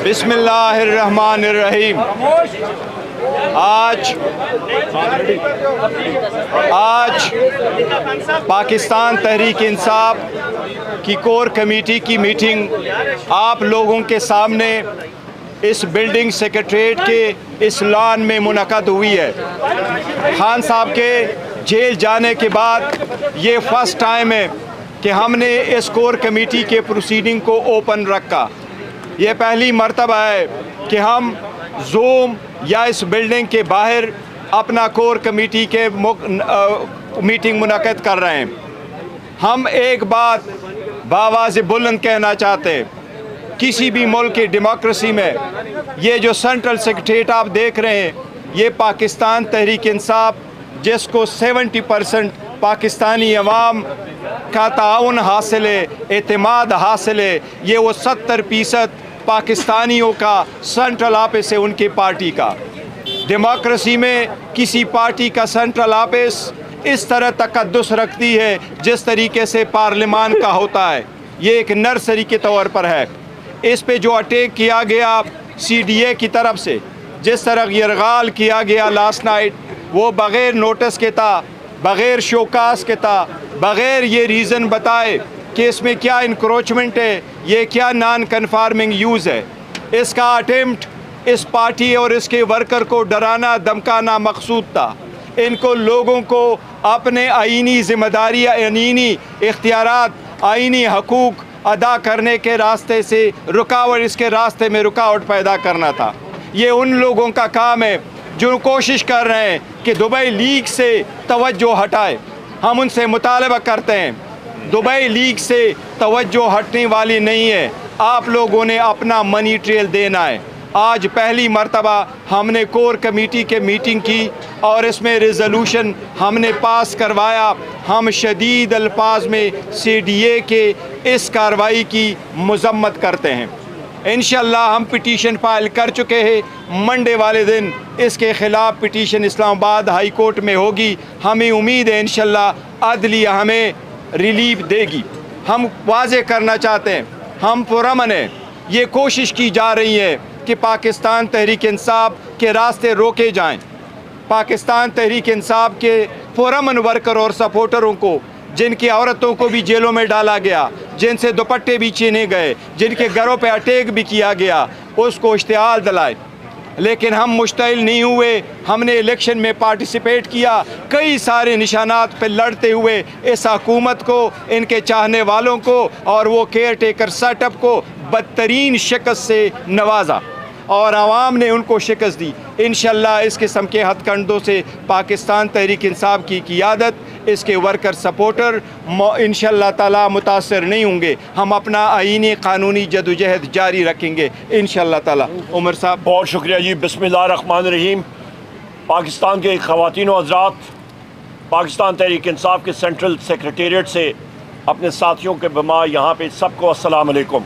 बिस्मिल्लाहिर्रहमानिर्रहीम। आज पाकिस्तान तहरीक इंसाफ की कोर कमेटी की मीटिंग आप लोगों के सामने इस बिल्डिंग सेक्रेटरीट के इस लॉन में मुनक़द हुई है। खान साहब के जेल जाने के बाद ये फर्स्ट टाइम है कि हमने इस कोर कमेटी के प्रोसीडिंग को ओपन रखा। ये पहली मर्तबा है कि हम जूम या इस बिल्डिंग के बाहर अपना कोर कमेटी के मीटिंग मुनक़द कर रहे हैं। हम एक बात बावाज़ बुलंद कहना चाहते हैं, किसी भी मुल्क की डेमोक्रेसी में ये जो सेंट्रल सेक्रेटरीट आप देख रहे हैं, ये पाकिस्तान तहरीक इंसाफ जिसको 70% पाकिस्तानी अवाम का ताउन हासिल है, एतमाद हासिल है, ये वो 70% पाकिस्तानियों का सेंट्रल ऑफिस है उनकी पार्टी का। डेमोक्रेसी में किसी पार्टी का सेंट्रल ऑफिस इस तरह तकद्दुस रखती है जिस तरीके से पार्लियामान का होता है। ये एक नर्सरी के तौर पर है। इस पे जो अटैक किया गया CDA की तरफ से, जिस तरह यरगाल किया गया लास्ट नाइट, वो बग़ैर नोटिस के था, बग़ैर शोकास के था, बग़ैर ये रीज़न बताए कि इसमें क्या इंक्रोचमेंट है, ये क्या नॉन कन्फार्मिंग यूज़ है। इसका अटेम्प्ट इस पार्टी और इसके वर्कर को डराना धमकाना मकसूद था। इनको लोगों को अपने आईनी ज़िम्मेदारी, आईनी इख्तियारात, आईनी हकूक़ अदा करने के रास्ते से रुकावट, इसके रास्ते में रुकावट पैदा करना था। ये उन लोगों का काम है जो कोशिश कर रहे हैं कि दुबई लीग से तवज्जो हटाए। हम उनसे मुतालबा करते हैं, दुबई लीग से तवज्जो हटने वाली नहीं है। आप लोगों ने अपना मनी ट्रेल देना है। आज पहली मर्तबा हमने कोर कमेटी के मीटिंग की और इसमें रिज़ोल्यूशन हमने पास करवाया। हम शदीद अल्फाज में CDA के इस कार्रवाई की मज़म्मत करते हैं। इंशाअल्लाह हम पिटीशन फाइल कर चुके हैं। मंडे वाले दिन इसके ख़िलाफ़ पिटीशन इस्लामाबाद हाई कोर्ट में होगी। हमें उम्मीद है इंशाअल्लाह अदलिया हमें रिलीफ देगी। हम वाज़े करना चाहते हैं, हम पुरअमन हैं। ये कोशिश की जा रही है कि पाकिस्तान तहरीक इंसाफ के रास्ते रोके जाएं। पाकिस्तान तहरीक इंसाफ के पुरअमन वर्कर और सपोर्टरों को, जिनकी औरतों को भी जेलों में डाला गया, जिनसे दुपट्टे भी छीने गए, जिनके घरों पे अटैक भी किया गया, उसको इश्तिहाल दिलाए। लेकिन हम मुश्तइल नहीं हुए। हमने इलेक्शन में पार्टिसिपेट किया, कई सारे निशानात पे लड़ते हुए इस हुकूमत को, इनके चाहने वालों को और वो केयर टेकर सेटअप को बदतरीन शिकस्त से नवाजा और आवाम ने उनको शिकस्त दी। इंशाअल्लाह इस किस्म के हथकंडों से पाकिस्तान तहरीक इंसाफ की क़ियादत, इसके वर्कर सपोर्टर इंशाअल्लाह ताला मुतासर नहीं होंगे। हम अपना आईनी कानूनी जदोजहद जारी रखेंगे इंशाअल्लाह ताला। उमर साहब बहुत शुक्रिया जी। बिस्मिल्लाहिर्रहमानिर्रहीम। पाकिस्तान के ख़वातीन व हज़रात, पाकिस्तान तहरीक इंसाफ के सेंट्रल सेक्रेटेरिएट से अपने साथियों के बमा यहाँ पे सबको अस्सलाम वालेकुम।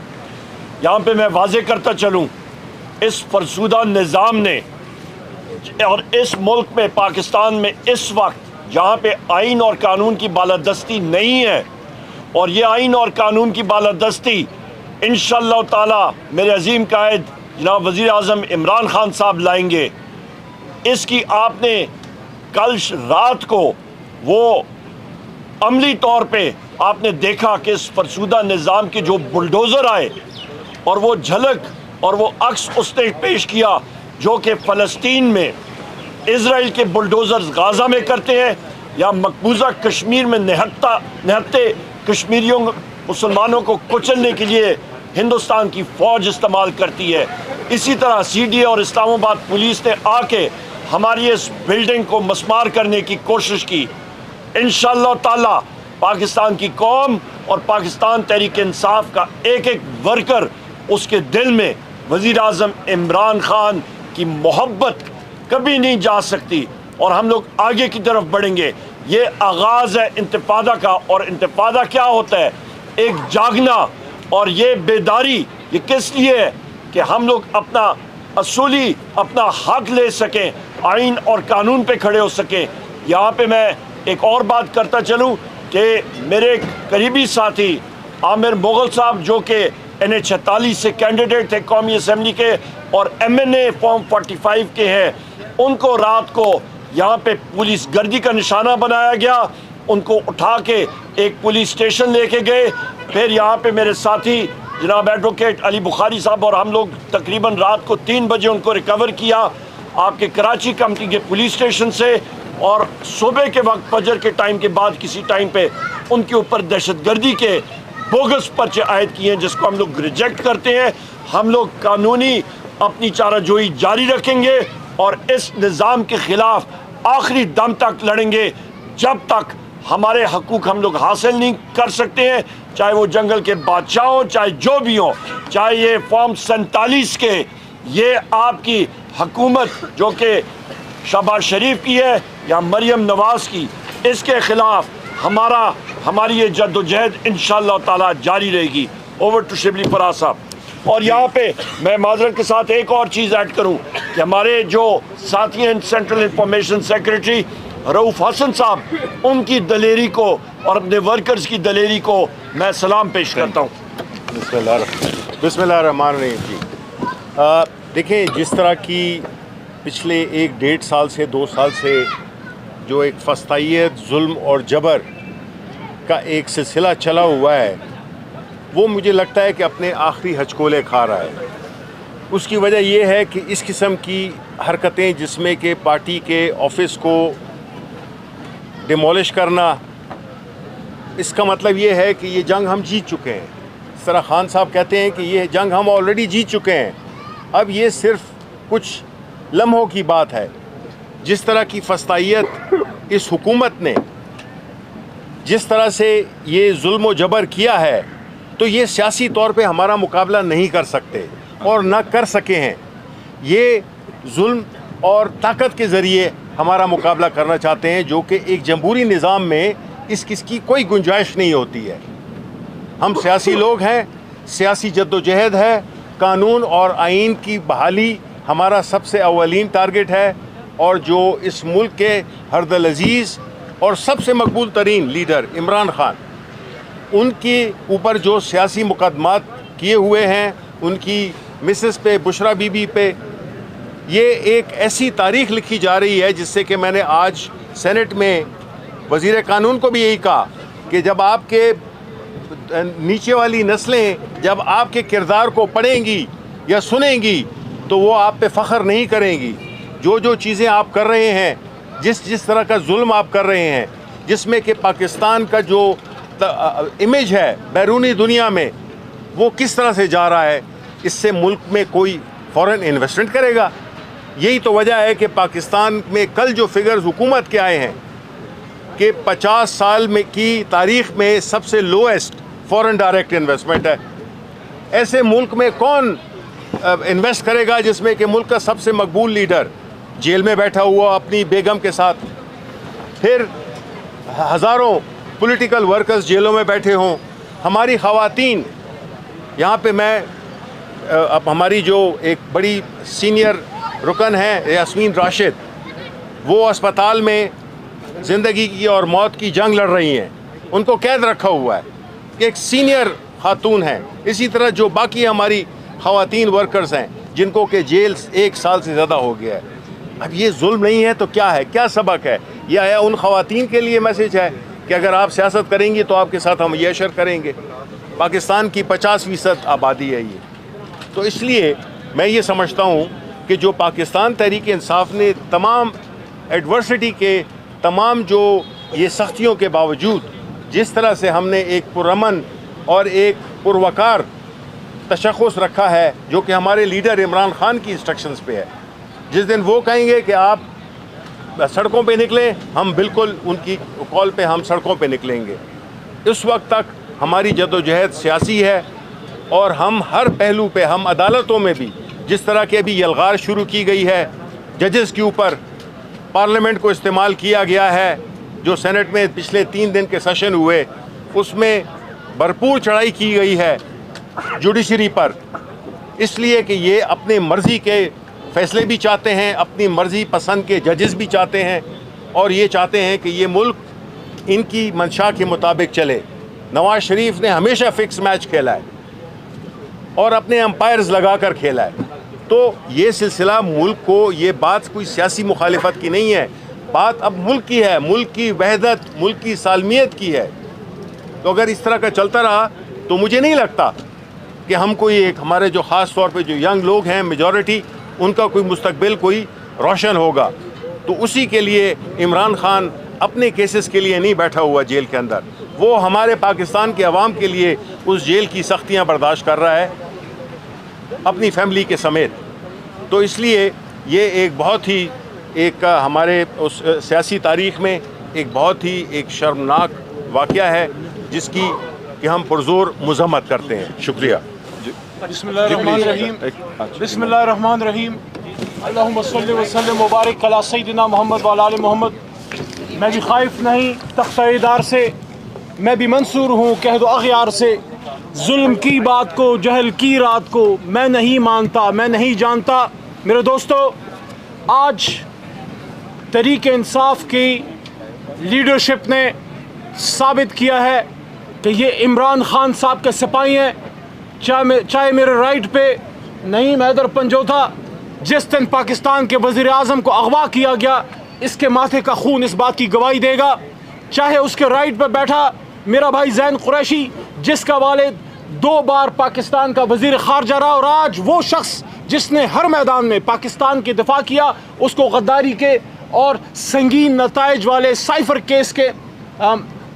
यहाँ पे मैं वाज़े करता चलूँ, इस फरसूदा निज़ाम ने और इस मुल्क में, पाकिस्तान में इस वक्त जहाँ पे आइन और कानून की बालादस्ती नहीं है, और ये आइन और कानून की बालादस्ती इंशाअल्लाह ताला मेरे अजीम कायद जनाब वज़ीर आज़म इमरान खान साहब लाएंगे। इसकी आपने कल रात को वो अमली तौर पे आपने देखा कि इस फरसूदा निज़ाम के जो बुलडोज़र आए और वो झलक और वो अक्स उसने पेश किया जो कि फ़लस्तीन में इज़राइल के बुलडोज़र्स गाज़ा में करते हैं, या मकबूजा कश्मीर में निहत्ते कश्मीरियों मुसलमानों को कुचलने के लिए हिंदुस्तान की फ़ौज इस्तेमाल करती है। इसी तरह CDA और इस्लामाबाद पुलिस ने आके हमारी इस बिल्डिंग को मस्मार करने की कोशिश की। इंशाअल्लाह ताला पाकिस्तान की कौम और पाकिस्तान तहरीक इंसाफ का एक एक वर्कर, उसके दिल में वज़ीर आज़म इमरान खान की मोहब्बत कभी नहीं जा सकती और हम लोग आगे की तरफ बढ़ेंगे। ये आगाज़ है इंतिफादा का, और इंतिफादा क्या होता है? एक जागना, और ये बेदारी ये किस लिए है कि हम लोग अपना असूली अपना हक ले सकें, आइन और कानून पे खड़े हो सकें। यहाँ पे मैं एक और बात करता चलूँ कि मेरे करीबी साथी आमिर मुग़ल साहब, जो कि NA46 से कैंडिडेट थे कौमी असम्बली के और MNA फॉर्म 45 के हैं, उनको रात को यहाँ पे पुलिस गर्दी का निशाना बनाया गया। उनको उठा के एक पुलिस स्टेशन लेके गए। फिर यहाँ पे मेरे साथी जनाब एडवोकेट अली बुखारी साहब और हम लोग तकरीबन रात को 3 बजे उनको रिकवर किया आपके कराची कमिटी के पुलिस स्टेशन से, और सुबह के वक्त फजर के टाइम के बाद किसी टाइम पे उनके ऊपर दहशतगर्दी के बोगस पर्चे आयद किए हैं, जिसको हम लोग रिजेक्ट करते हैं। हम लोग कानूनी अपनी चाराजोई जारी रखेंगे और इस निज़ाम के ख़िलाफ़ आखिरी दम तक लड़ेंगे जब तक हमारे हकूक़ हम लोग हासिल नहीं कर सकते हैं, चाहे वो जंगल के बादशाह हों, चाहे जो भी हों, चाहे ये फॉर्म 47 के, ये आपकी हुकूमत जो कि शहबाज शरीफ की है या मरियम नवाज़ की, इसके ख़िलाफ़ हमारी ये जद्दोजहद इंशाअल्लाह ताला जारी रहेगी। ओवर टू शिबली फराज साहब। और यहाँ पे मैं माजरत के साथ एक और चीज़ ऐड करूँ कि हमारे जो साथी हैं central information secretary Rauf Hasan साहब, उनकी दलेरी को और अपने वर्कर्स की दलेरी को मैं सलाम पेश करता हूँ। बिस्मिल्लाहिर्रहमानिर्रहीम जी। देखें, जिस तरह की पिछले 1-1.5 साल से 2 साल से जो एक फस्तायत, जुल्म और जबर का एक सिलसिला चला हुआ है, वो मुझे लगता है कि अपने आखिरी हचकोले खा रहा है। उसकी वजह यह है कि इस किस्म की हरकतें, जिसमें कि पार्टी के ऑफिस को डिमोलिश करना, इसका मतलब ये है कि ये जंग हम जीत चुके हैं। इस तरह खान साहब कहते हैं कि ये जंग हम ऑलरेडी जीत चुके हैं, अब ये सिर्फ कुछ लम्हों की बात है। जिस तरह की फस्तायत इस हुकूमत ने जिस तरह से ये जुल्म व जबर किया है, तो ये सियासी तौर पे हमारा मुकाबला नहीं कर सकते और ना कर सके हैं। ये जुल्म और ताकत के ज़रिए हमारा मुकाबला करना चाहते हैं, जो कि एक जमहूरी निज़ाम में इसकी कोई गुंजाइश नहीं होती है। हम सियासी लोग हैं, सियासी जद्दोजहद है, कानून और आइन की बहाली हमारा सबसे अव्वलीन टारगेट है, और जो इस मुल्क के हरदल अजीज़ और सबसे मकबूल तरीन लीडर इमरान खान, उनके ऊपर जो सियासी मुकदमात किए हुए हैं, उनकी मिसेस पे, बुशरा बीबी पे, ये एक ऐसी तारीख़ लिखी जा रही है जिससे कि मैंने आज सेनेट में वज़ीर कानून को भी यही कहा कि जब आपके नीचे वाली नस्लें जब आपके किरदार को पढ़ेंगी या सुनेंगी तो वो आप पे फ़ख्र नहीं करेंगी। जो चीज़ें आप कर रहे हैं, जिस तरह का जुल्म आप कर रहे हैं, जिसमें कि पाकिस्तान का जो इमेज है बैरूनी दुनिया में वो किस तरह से जा रहा है, इससे मुल्क में कोई फ़ॉरेन इन्वेस्टमेंट करेगा। यही तो वजह है कि पाकिस्तान में कल जो फिगर्स हुकूमत के आए हैं कि 50 साल में की तारीख़ में सबसे लोएस्ट फ़ॉरेन डायरेक्ट इन्वेस्टमेंट है। ऐसे मुल्क में कौन इन्वेस्ट करेगा जिसमें कि मुल्क का सबसे मकबूल लीडर जेल में बैठा हुआ अपनी बेगम के साथ, फिर हज़ारों पॉलिटिकल वर्कर्स जेलों में बैठे हों, हमारी ख़वातीन यहाँ पे मैं अब हमारी जो एक बड़ी सीनियर रुकन है यास्मीन राशिद, वो अस्पताल में ज़िंदगी की और मौत की जंग लड़ रही हैं, उनको कैद रखा हुआ है, एक सीनियर खातून है। इसी तरह जो बाकी हमारी ख़वातीन वर्कर्स हैं जिनको के जेल 1 साल से ज़्यादा हो गया है। अब ये जुल्म नहीं है तो क्या है, क्या सबक है? यह आया उन ख़वातीन के लिए मैसेज है कि अगर आप सियासत करेंगी तो आपके साथ हम ये अशर करेंगे। पाकिस्तान की 50% आबादी है ये, तो इसलिए मैं ये समझता हूँ कि जो पाकिस्तान तहरीक इंसाफ ने तमाम एडवर्सिटी के, तमाम जो ये सख्तियों के बावजूद जिस तरह से हमने एक पुरअमन और एक पुरवकार तशख़्ख़ुस रखा है, जो कि हमारे लीडर इमरान खान की इंस्ट्रक्शंस पे है। जिस दिन वो कहेंगे कि आप सड़कों पे निकलें, हम बिल्कुल उनकी कॉल पे हम सड़कों पे निकलेंगे। इस वक्त तक हमारी जद्दोजहद सियासी है और हम हर पहलू पे, हम अदालतों में भी जिस तरह की अभी यलगार शुरू की गई है जजेस के ऊपर, पार्लियामेंट को इस्तेमाल किया गया है, जो सेनेट में पिछले 3 दिन के सेशन हुए उसमें भरपूर चढ़ाई की गई है जुडिशरी पर, इसलिए कि ये अपने मर्ज़ी के फ़ैसले भी चाहते हैं, अपनी मर्ज़ी पसंद के जजेस भी चाहते हैं, और ये चाहते हैं कि ये मुल्क इनकी मंशा के मुताबिक चले। नवाज़ शरीफ ने हमेशा फ़िक्स मैच खेला है, और अपने अंपायर्स लगा कर खेला है। तो ये सिलसिला मुल्क को, ये बात कोई सियासी मुखालिफत की नहीं है, बात अब मुल्क की है, मुल्क की वहदत, मुल्क की सालमियत की है। तो अगर इस तरह का चलता रहा तो मुझे नहीं लगता कि हम कोई एक, हमारे जो ख़ास तौर पे जो यंग लोग हैं मेजॉरिटी, उनका कोई मुस्तकबिल कोई रोशन होगा। तो उसी के लिए इमरान खान अपने केसेस के लिए नहीं बैठा हुआ जेल के अंदर, वो हमारे पाकिस्तान के अवाम के लिए उस जेल की सख्तियाँ बर्दाश्त कर रहा है अपनी फैमिली के समेत। तो इसलिए ये एक बहुत ही एक हमारे उस सियासी तारीख़ में एक बहुत ही एक शर्मनाक वाक़या है जिसकी कि हम पुरज़ोर मज़म्मत करते हैं। शुक्रिया। बिस्मिल्लाहिर्रहमानिर्रहीम। अल्लाहुम्मा सल्लि व सल्लिम व बारिक अला सय्यिदिना मोहम्मद व अला आलि मोहम्मद। मैं भी खाइफ नहीं तख्ता-ए-दार से, मैं भी मंसूर हूँ कह दो अग़यार से। जुल्म की बात को, जहल की रात को मैं नहीं मानता, मैं नहीं जानता। मेरे दोस्तों, आज तहरीक इंसाफ की लीडरशिप ने साबित किया है कि ये इमरान खान साहब के सिपाही हैं। चाहे मेरे राइट पे नईम हैदर पंजोथा जिस दिन पाकिस्तान के वज़ीर आज़म को अगवा किया गया, इसके माथे का खून इस बात की गवाही देगा। चाहे उसके राइट पे बैठा मेरा भाई ज़ैन कुरैशी जिसका वालिद 2 बार पाकिस्तान का वज़ीर ख़ारजा रहा, और आज वो शख्स जिसने हर मैदान में पाकिस्तान के दिफा किया, उसको गद्दारी के और संगीन नताइज वाले साइफर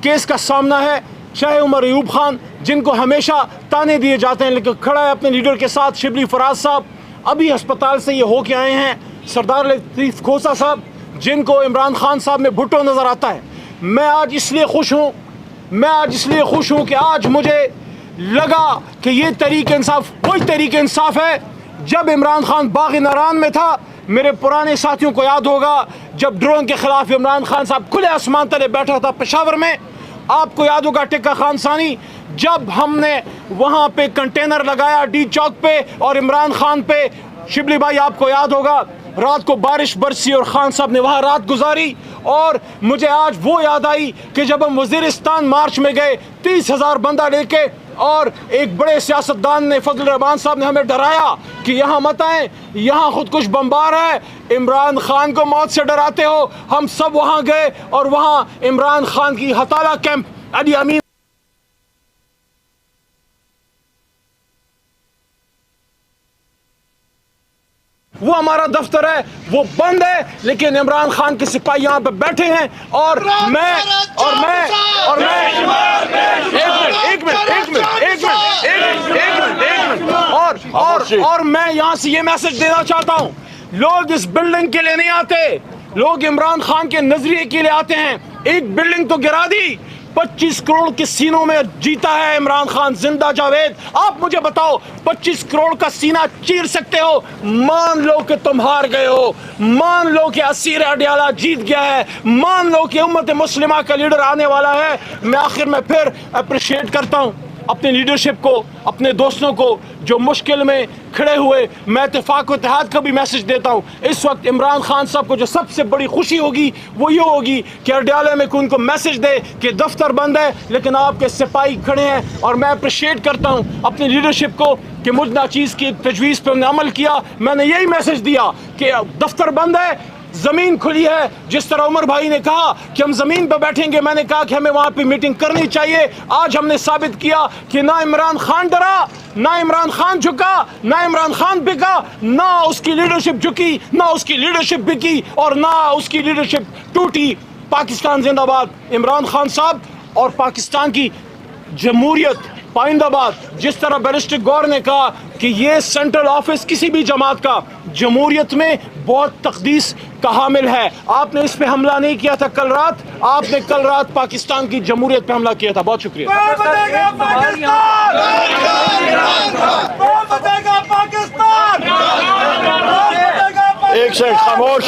केस का सामना है। चाहे उमर अयूब खान जिनको हमेशा ताने दिए जाते हैं लेकिन खड़ा है अपने लीडर के साथ, शिबली फराज साहब अभी अस्पताल से ये होके आए हैं, सरदार लतीफ़ खोसा साहब जिनको इमरान खान साहब में भुट्टो नज़र आता है। मैं आज इसलिए खुश हूँ कि आज मुझे लगा कि ये तहरीक इंसाफ वही तहरीक इंसाफ है जब इमरान खान बाग़ नारान में था। मेरे पुराने साथियों को याद होगा जब ड्रोन के ख़िलाफ़ इमरान खान साहब खुले आसमान तले बैठा था पेशावर में। आपको याद होगा टिक्का खान सानी जब हमने वहाँ पे कंटेनर लगाया डी चौक पे और इमरान खान पे। शिबली भाई आपको याद होगा रात को बारिश बरसी और खान साहब ने वहाँ रात गुजारी। और मुझे आज वो याद आई कि जब हम वज़ीरिस्तान मार्च में गए 30,000 बंदा लेके, और एक बड़े सियासतदान ने फजल रहमान साहब ने हमें डराया कि यहाँ मत आए, यहाँ खुदकुश बम्बार है, इमरान खान को मौत से डराते हो। हम सब वहाँ गए और वहाँ इमरान खान की हताला कैंप अली अमीन वो हमारा दफ्तर है वो बंद है, लेकिन इमरान खान के सिपाही यहाँ पे बैठे हैं। और मैं और मैं यहाँ से ये मैसेज देना चाहता हूँ, लोग इस बिल्डिंग के लिए नहीं आते, लोग इमरान खान के नजरिए के लिए आते हैं। एक बिल्डिंग तो गिरा दी, 25 करोड़ के सीनों में जीता है इमरान खान। जिंदा जावेद, आप मुझे बताओ 25 करोड़ का सीना चीर सकते हो? मान लो कि तुम हार गए हो, मान लो कि असीर अडियाला जीत गया है, मान लो कि उम्मत मुस्लिमा का लीडर आने वाला है। मैं आखिर में फिर अप्रिशिएट करता हूँ अपनी लीडरशिप को, अपने दोस्तों को जो मुश्किल में खड़े हुए। मैं इत्तेफाक व इत्तेहाद का भी मैसेज देता हूँ। इस वक्त इमरान खान साहब को जो सबसे बड़ी खुशी होगी वो ये होगी कि अडियाले में उनको मैसेज दे कि दफ्तर बंद है लेकिन आपके सिपाही खड़े हैं। और मैं अप्रिशिएट करता हूँ अपनी लीडरशिप को कि मुझ नाचीज़ की तजवीज़ पर उन्होंने अमल किया। मैंने यही मैसेज दिया कि दफ्तर बंद है, ज़मीन खुली है। जिस तरह उमर भाई ने कहा कि हम ज़मीन पर बैठेंगे, मैंने कहा कि हमें वहाँ पे मीटिंग करनी चाहिए। आज हमने साबित किया कि ना इमरान खान डरा, ना इमरान खान झुका, ना इमरान खान बिका, ना उसकी लीडरशिप झुकी, ना उसकी लीडरशिप बिकी और ना उसकी लीडरशिप टूटी। पाकिस्तान जिंदाबाद। इमरान खान साहब और पाकिस्तान की जमहूरियत पाइंदाबाद। जिस तरह बैरिस्टर गौर ने कहा कि ये सेंट्रल ऑफिस किसी भी जमात का जमहूरियत में बहुत तकदीस का हामिल है। आपने इस पे हमला नहीं किया था कल रात, आपने कल रात पाकिस्तान की जमहूरियत पे हमला किया था। बहुत शुक्रिया। एक सेकंड खामोश।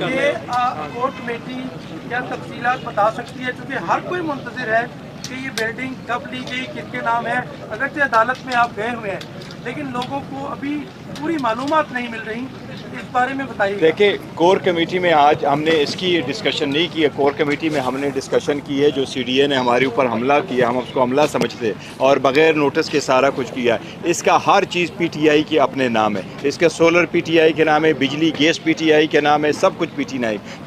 ये कोर कमेटी क्या तफसीलात बता सकती है, क्योंकि हर कोई मुंतज़िर है कि ये बिल्डिंग कब ली गई, किसके नाम है। अगरचे अदालत में आप गए हुए हैं लेकिन लोगों को अभी पूरी मालूमात नहीं मिल रही। इस बारे में बताइए। देखिए, कोर कमेटी में आज हमने इसकी डिस्कशन नहीं की है। कोर कमेटी में हमने डिस्कशन की है जो CDA ने हमारे ऊपर हमला किया, हम उसको हमला समझते और बग़ैर नोटिस के सारा कुछ किया है। इसका हर चीज़ PTI के अपने नाम है। इसका सोलर PTI के नाम है, बिजली गैस PTI के नाम है, सब कुछ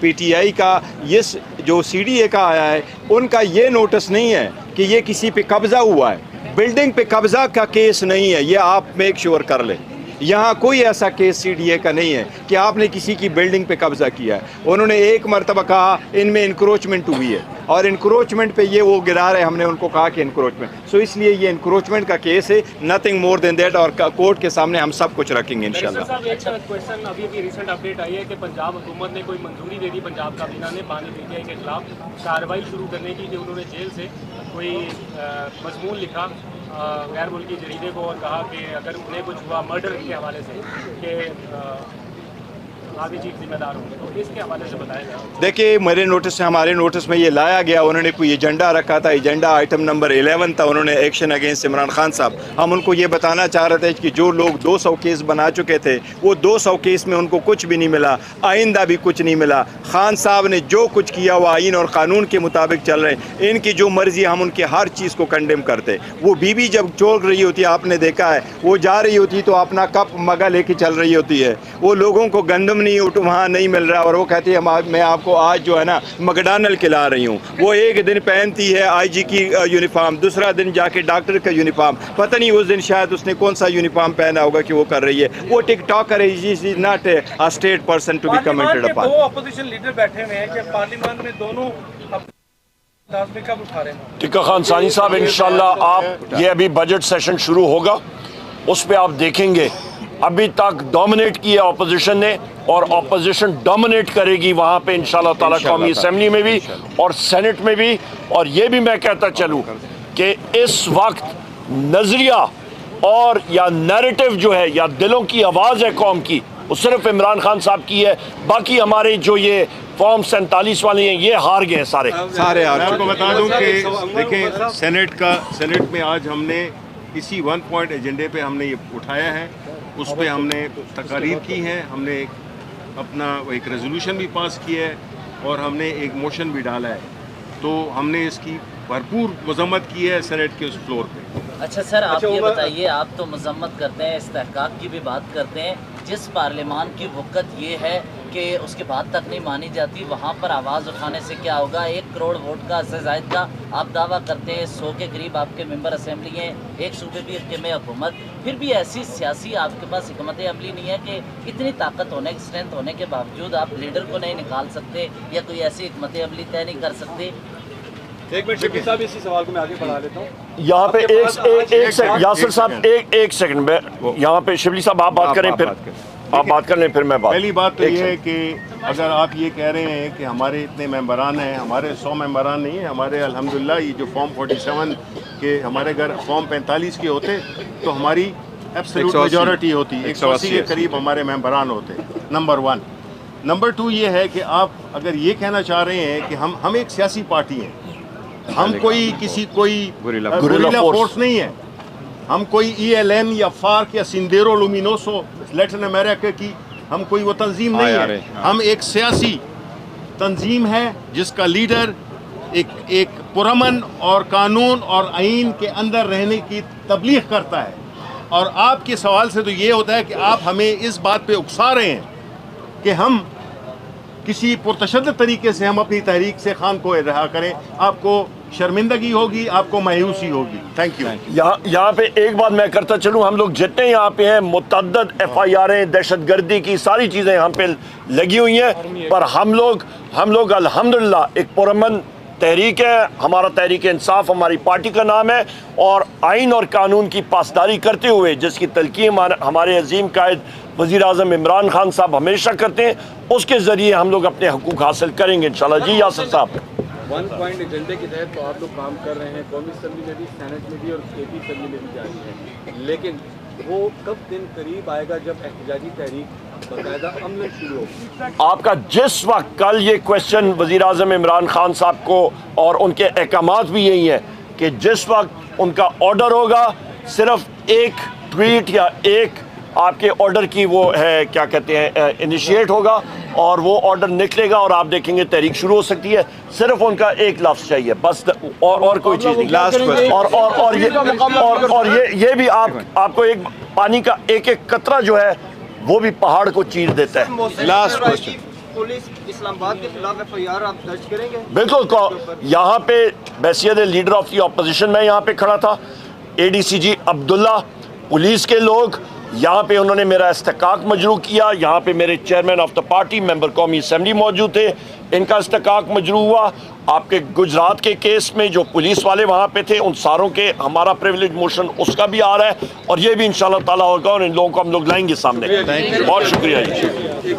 PTI का। ये जो CDA का आया है उनका ये नोटिस नहीं है कि ये किसी पे कब्ज़ा हुआ है। बिल्डिंग पे कब्ज़ा का केस नहीं है, ये आप मेक श्योर कर लें। यहाँ कोई ऐसा केस CDA का नहीं है कि आपने किसी की बिल्डिंग पे कब्ज़ा किया है। उन्होंने एक मरतबा कहा इनमें इंक्रोचमेंट हुई है और इंक्रोचमेंट पे ये वो गिरा रहे, हमने उनको कहा कि इंक्रोचमेंट। सो इसलिए ये इंक्रोचमेंट का केस है, नथिंग मोर देन दैट, और कोर्ट के सामने हम सब कुछ रखेंगे इंशाल्लाह। एक क्वेश्चन, अभी रिसेंट अपडेट आई है कि पंजाब हुकूमत ने कोई मंजूरी दे दी पंजाब काबीना ने पानी PTI के खिलाफ कार्रवाई शुरू करने की, कि उन्होंने जेल से कोई मजमून लिखा गैर मुल्की जरीदे को और कहा कि अगर उन्हें कुछ हुआ मर्डर के हवाले से कि आगे चीफ जिम्मेदार होंगे, तो इसके हवाले से बताया जाए। देखिए, मेरे नोटिस से, हमारे नोटिस में ये लाया गया, उन्होंने कोई एजेंडा रखा था, एजेंडा आइटम नंबर 11 था, उन्होंने एक्शन अगेंस्ट इमरान खान साहब। हम उनको ये बताना चाह रहे थे कि जो लोग 200 केस बना चुके थे वो 200 केस में उनको कुछ भी नहीं मिला, आइंदा भी कुछ नहीं मिला। खान साहब ने जो कुछ किया वो आइन और कानून के मुताबिक चल रहे हैं। इनकी जो मर्जी, हम उनके हर चीज़ को कंडेम करते। वो बीबी जब चल रही होती है, आपने देखा है, वो जा रही होती तो अपना कप मगा लेके चल रही होती है। वो लोगों को गंदम नहीं वहाँ नहीं मिल रहा और वो कहती है मैं आपको आज जो है ना मैकडॉनल्ड खिला रही हूँ। वो एक दिन पहनती है IG की यूनिफॉर्म, दूसरा दिन जाके डॉक्टर का यूनिफॉर्म, पता नहीं उस दिन शायद उसने कौन सा यूनिफॉर्म पहना होगा कि वो कर रही है। वो टिकटॉकर है, is not a state person to be commented upon. दो अपोजिशन लीडर बैठे हुए हैं कि पार्लियामेंट में दोनों कब उठा रहे हैं। टिक्का खान सानी साहब, इंशाल्लाह आप ये अभी बजट सेशन शुरू होगा, उस पर आप देखेंगे अभी तक डोमिनेट किया ऑपोजिशन ने और ऑपोजिशन डोमिनेट करेगी वहाँ पे इंशाल्लाह ताला कौमी असेंबली में भी और सेनेट में भी। और ये भी मैं कहता चलूँ कि इस वक्त नज़रिया और या नैरेटिव जो है या दिलों की आवाज़ है कौम की, वो सिर्फ इमरान खान साहब की है। बाकी हमारे जो ये फॉर्म 47 वाले हैं ये हार गए सारे। मैं आपको बता दूं कि देखें, सेनेट में आज हमने इसी 1 पॉइंट एजेंडे पे हमने ये उठाया है, उस पर हमने तकारीर की है, हमने अपना एक रेजोल्यूशन भी पास किया है और हमने एक मोशन भी डाला है। तो हमने इसकी भरपूर मजम्मत की है सेनेट के उस फ्लोर पे। अच्छा सर, आप ये बताइए, आप तो मजम्मत करते हैं, इस्तेहकाक की भी बात करते हैं, जिस पार्लियामान की वक़्त ये है कि उसकी बात तक नहीं मानी जाती, वहाँ पर आवाज़ उठाने से क्या होगा? 1 करोड़ वोट का से ज़ायद का आप दावा करते हैं, 100 के करीब आपके मेंबर असेंबली हैं, एक सूबे भी के में हुकूमत, फिर भी ऐसी सियासी आपके पास हिकमत अमली नहीं है कि इतनी ताकत होने, स्ट्रेंथ होने के बावजूद आप लीडर को नहीं निकाल सकते या कोई ऐसी हिकमत अमली तय नहीं कर सकते। एक मिनट शकील साहब, इसी सवाल को मैं आगे बढ़ा लेता हूँ। यहाँ पे एक सेकंड यासिर साहब, एक सेकंड में यहाँ पे शिबली साहब आप बात करें, फिर आप बात कर लें, फिर मैं बात। पहली बात तो ये है कि अगर आप ये कह रहे हैं कि हमारे इतने मेंबरान हैं, हमारे 100 मेंबरान नहीं हैं, हमारे अल्हम्दुलिल्लाह ये जो फॉर्म 47 के हमारे अगर फॉर्म 45 के होते तो हमारी एब्सोल्यूट मेजॉरिटी होती, 180 के करीब हमारे मेंबरान होते। नंबर 1। नंबर 2 ये है कि आप अगर ये कहना चाह रहे हैं कि हम एक सियासी पार्टी हैं, हम कोई गुरिल्ला फोर्स नहीं है, हम कोई ELN या FARC या सिंडेरो लुमिनोसो लैटिन अमेरिका की हम कोई वो तंजीम नहीं है। हम एक सियासी तंजीम है जिसका लीडर एक पुरअमन और कानून और आइन के अंदर रहने की तबलीग करता है। और आपके सवाल से तो ये होता है कि आप हमें इस बात पे उकसा रहे हैं कि हम किसी पुरतशद्दद तरीके से हम अपनी तहरीक से खान को रहा करें। आपको शर्मिंदगी होगी, आपको मायूसी होगी। Thank you. यहाँ पे एक बात मैं करता चलूँ, हम लोग जितने यहाँ पे हैं मुतअद्दिद FIR दहशतगर्दी की सारी चीज़ें यहाँ पे लगी हुई हैं, पर हम लोग अल्हम्दुलिल्लाह एक पुरअमन तहरीक है, हमारा तहरीक इंसाफ हमारी पार्टी का नाम है और आइन और कानून की पासदारी करते हुए जिसकी तलकीन हमारे अजीम कायद वज़ीर आज़म इमरान खान साहब हमेशा करते हैं, उसके ज़रिए हम लोग अपने हकूक़ हासिल करेंगे इंशाल्लाह। जी यासिर साहब। 1 पॉइंट एजेंडे के तहत तो आप लोग काम कर रहे हैं, कौमी असेंबली में भी, सेनेट में भी और KP असेंबली में भी जारी है, लेकिन वो कब दिन करीब आएगा जब एहतजाजी तहरीक बाकायदा अमल शुरू होगी? आपका जिस वक्त कल ये क्वेश्चन वज़ीर आज़म इमरान खान साहब को और उनके अहकामात भी यही है कि जिस वक्त उनका ऑर्डर होगा सिर्फ एक ट्वीट या एक आपके ऑर्डर की वो है क्या कहते हैं इनिशिएट होगा और वो ऑर्डर निकलेगा और आप देखेंगे तहरीक शुरू हो सकती है। सिर्फ उनका एक लफ्ज़ चाहिए बस, और कोई चीज़ नहीं। और ये भी आपको एक पानी का एक एक कतरा जो है वो भी पहाड़ को चीर देता है। लास्ट क्वेश्चन, पुलिस इस्लामाबाद के खिलाफ एफआईआर आप दर्ज करेंगे? बिल्कुल। यहाँ पे बैसियत लीडर ऑफ द ऑपोजिशन में यहाँ पे खड़ा था, ADCG अब्दुल्ला, पुलिस के लोग यहाँ पे उन्होंने मेरा इस्तेकाक मजरू किया। यहाँ पे मेरे chairman of the party member कौमी असेंबली मौजूद थे, इनका इस्तेकाक मजरू हुआ। आपके गुजरात के केस में जो पुलिस वाले वहाँ पे थे उन सारों के हमारा प्रिविलेज मोशन उसका भी आ रहा है और ये भी इंशाल्लाह ताला होगा और इन लोगों को हम लोग लाएंगे सामने। बहुत शुक्रिया जी।